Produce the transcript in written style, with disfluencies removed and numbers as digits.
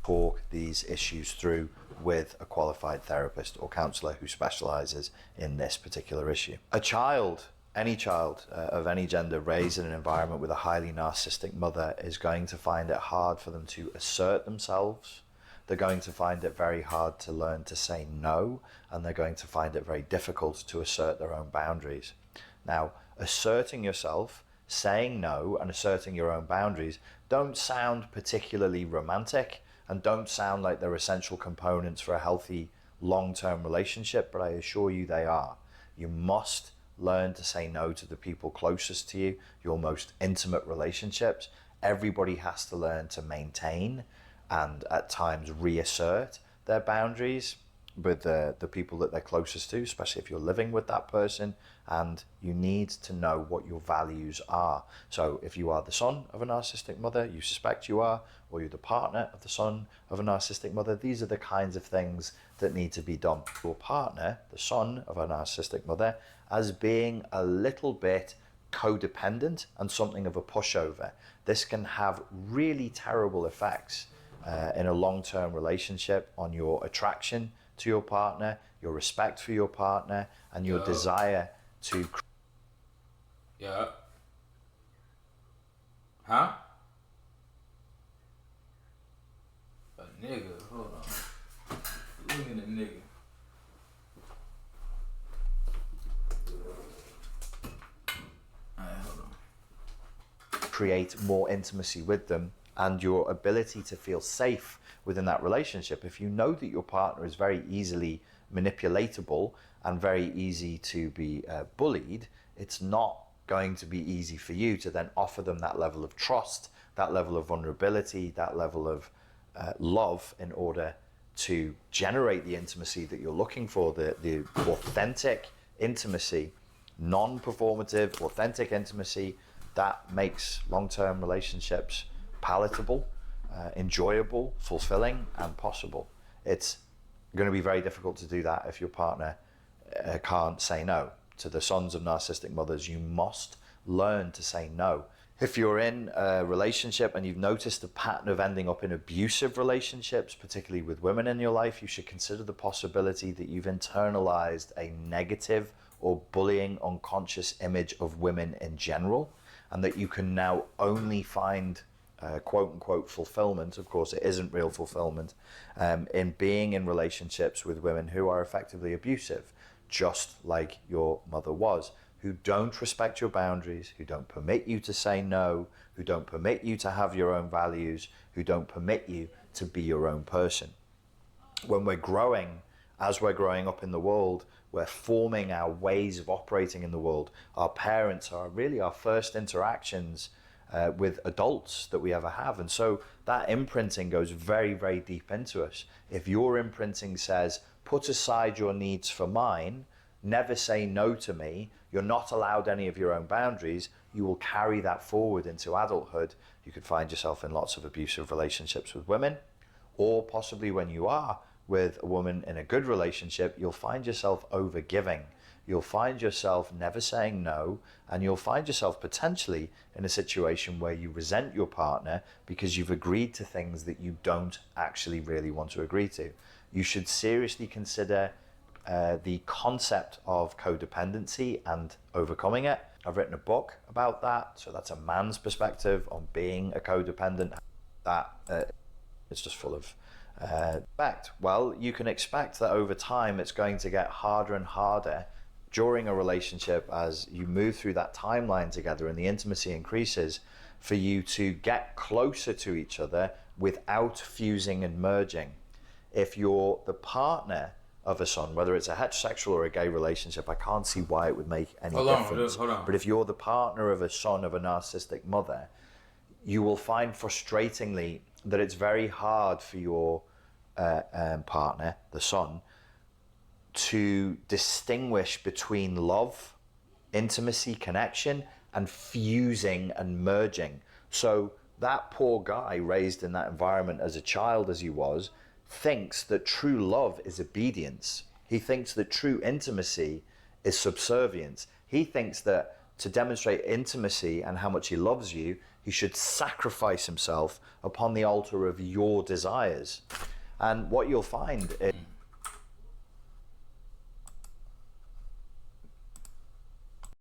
talk these issues through with a qualified therapist or counselor who specializes in this particular issue. A child, any child of any gender raised in an environment with a highly narcissistic mother is going to find it hard for them to assert themselves. They're going to find it very hard to learn to say no, and they're going to find it very difficult to assert their own boundaries. Now, asserting yourself, saying no, and asserting your own boundaries don't sound particularly romantic and don't sound like they're essential components for a healthy long-term relationship, but I assure you they are. You must learn to say no to the people closest to you, your most intimate relationships. Everybody has to learn to maintain and at times reassert their boundaries with the people that they're closest to, especially if you're living with that person, and you need to know what your values are. So if you are the son of a narcissistic mother, you suspect you are, or you're the partner of the son of a narcissistic mother, these are the kinds of things that need to be done. Your partner, the son of a narcissistic mother, as being a little bit codependent and something of a pushover. This can have really terrible effects in a long-term relationship on your attraction to your partner, your respect for your partner, and your desire to... Yeah. Huh? A nigga, hold on. Look at the nigga. Alright, hold on. Create more intimacy with them and your ability to feel safe within that relationship. If you know that your partner is very easily manipulatable and very easy to be bullied, it's not going to be easy for you to then offer them that level of trust, that level of vulnerability, that level of love in order to generate the intimacy that you're looking for, the authentic intimacy, non-performative, authentic intimacy that makes long-term relationships palatable, enjoyable, fulfilling, and possible. It's going to be very difficult to do that if your partner can't say no. To the sons of narcissistic mothers, you must learn to say no. If you're in a relationship and you've noticed a pattern of ending up in abusive relationships, particularly with women in your life, you should consider the possibility that you've internalized a negative or bullying unconscious image of women in general, and that you can now only find quote-unquote fulfillment, of course it isn't real fulfillment, in being in relationships with women who are effectively abusive, just like your mother was, who don't respect your boundaries, who don't permit you to say no, who don't permit you to have your own values, who don't permit you to be your own person. When we're growing, as we're growing up in the world, we're forming our ways of operating in the world. Our parents are really our first interactions with adults that we ever have. And so that imprinting goes very, very deep into us. If your imprinting says, put aside your needs for mine, never say no to me, you're not allowed any of your own boundaries, you will carry that forward into adulthood. You could find yourself in lots of abusive relationships with women, or possibly when you are with a woman in a good relationship, you'll find yourself overgiving. You'll find yourself never saying no, and you'll find yourself potentially in a situation where you resent your partner because you've agreed to things that you don't actually really want to agree to. You should seriously consider the concept of codependency and overcoming it. I've written a book about that, so that's a man's perspective on being a codependent. That it's just full of fact. Well, you can expect that over time it's going to get harder and harder during a relationship as you move through that timeline together and the intimacy increases for you to get closer to each other without fusing and merging. If you're the partner of a son, whether it's a heterosexual or a gay relationship, I can't see why it would make any difference. Hold on. But if you're the partner of a son of a narcissistic mother, you will find frustratingly that it's very hard for your partner, the son, to distinguish between love, intimacy, connection, and fusing and merging. So that poor guy raised in that environment as a child as he was, thinks that true love is obedience. He thinks that true intimacy is subservience. He thinks that to demonstrate intimacy and how much he loves you, He should sacrifice himself upon the altar of your desires. And what you'll find is